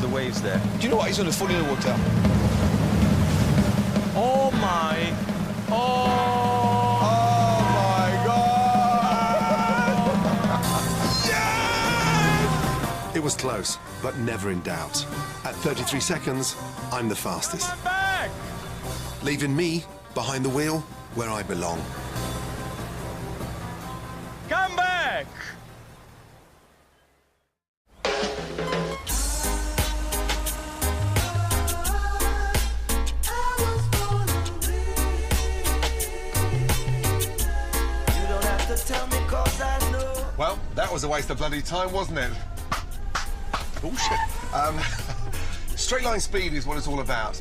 waves there. Do you know what? He's going to fall in the water. Oh, my... Oh! Oh, my God! Yes! It was close, but never in doubt. At 33 seconds, I'm the fastest. Come back! Leaving me behind the wheel where I belong. Come back! Well, that was a waste of bloody time, wasn't it? Oh, shit. Straight line speed is what it's all about.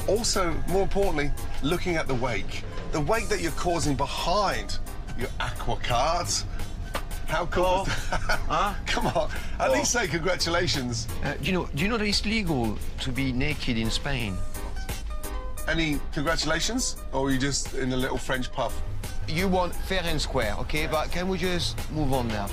Also, more importantly, looking at the wake. The wake that you're causing behind your aqua cards. How cool is that? Huh? Come on, at least say congratulations. Gino, do you know that it's legal to be naked in Spain? Any congratulations? Or are you just in a little French puff? You want fair and square, okay? But can we just move on now?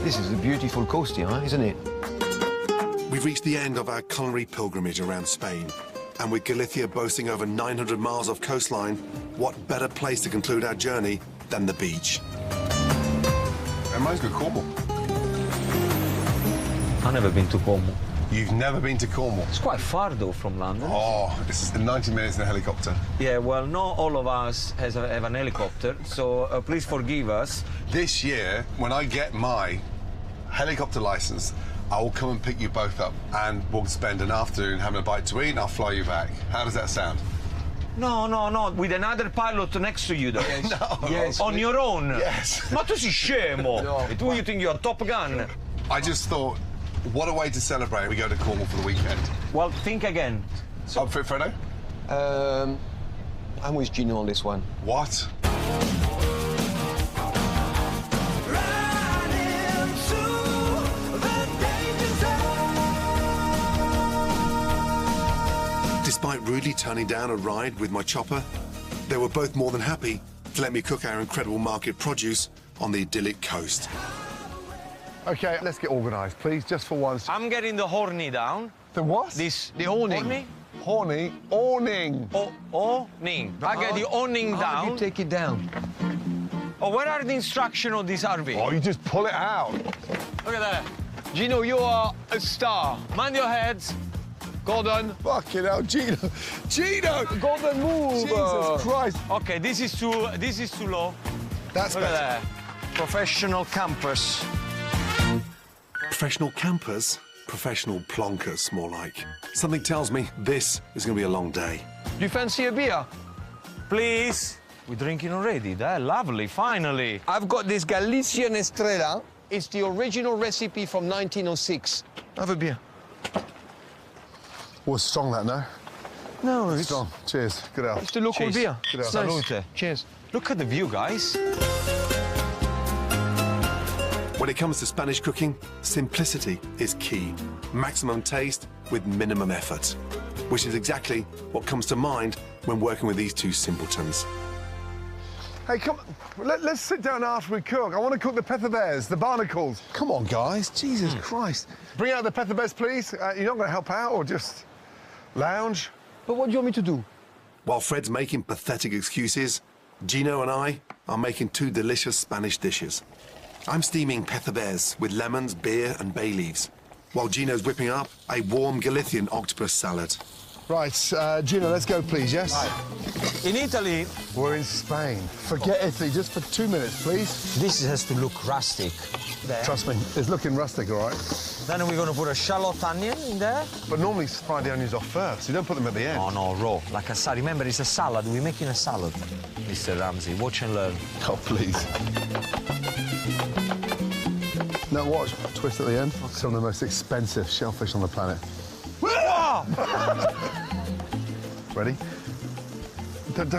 This is a beautiful coast here, isn't it? We've reached the end of our culinary pilgrimage around Spain. And with Galicia boasting over 900 miles of coastline, what better place to conclude our journey than the beach? Mine's good, Cornwall. I've never been to Cornwall. You've never been to Cornwall? It's quite far, though, from London. Oh, this is 90 minutes in a helicopter. Yeah, well, not all of us have an helicopter, so please forgive us. This year, when I get my helicopter license, I will come and pick you both up, and we'll spend an afternoon having a bite to eat, and I'll fly you back. How does that sound? No, no, no, with another pilot next to you, though. Yes. No. Yes. On your own? Yes. Ma tu sei scemo? No. E tu you think you're Top Gun? I just thought, what a way to celebrate. We go to Cornwall for the weekend. Well, think again. Up for it, Fredo? I'm with Gino on this one. What? Despite rudely turning down a ride with my chopper, they were both more than happy to let me cook our incredible market produce on the idyllic coast. OK, let's get organised, please, just for once. I'm getting the horny down. The what? The awning. Horny? Awning. Awning. I get the awning How down. do you take it down? Oh, where are the instructions of this RV? Oh, you just pull it out. Look at that. Gino, you are a star. Mind your heads. Gordon. Fucking hell, Gino. Gino! Golden move! Jesus Christ. OK, this is too low. That's Look at better. that. Professional campers. Professional campers, professional plonkers, more like. Something tells me this is going to be a long day. Do you fancy a beer? Please. We're drinking already. That's lovely, finally. I've got this Galician Estrella. It's the original recipe from 1906. Have a beer. Was strong, that, no? No, it's Strong. Cheers. Good health. It's the local Cheers. beer. Good It's health. nice. Salute. Cheers. Look at the view, guys. When it comes to Spanish cooking, simplicity is key. Maximum taste with minimum effort, which is exactly what comes to mind when working with these two simpletons. Hey, come on. Let's sit down after we cook. I want to cook the pepper bears, the barnacles. Come on, guys. Jesus Christ. Bring out the pepper bears, please. You're not going to help out or just lounge? But what do you want me to do? While Fred's making pathetic excuses, Gino and I are making two delicious Spanish dishes. I'm steaming pepper bears with lemons, beer and bay leaves, while Gino's whipping up a warm Galician octopus salad. Right, Gino, let's go, please, yes? In Italy, We're in Spain. Forget Italy, just for 2 minutes, please. this has to look rustic. There. Trust me, it's looking rustic, all right? Then we're going to put a shallot onion in there. But normally fry the onions off first. You don't put them at the end. Oh, no, raw. Like a salad. Remember, it's a salad. We're making a salad. Mr. Ramsey, watch and learn. Oh, please. Now watch, twist at the end. Some of the most expensive shellfish on the planet. Ready? Don't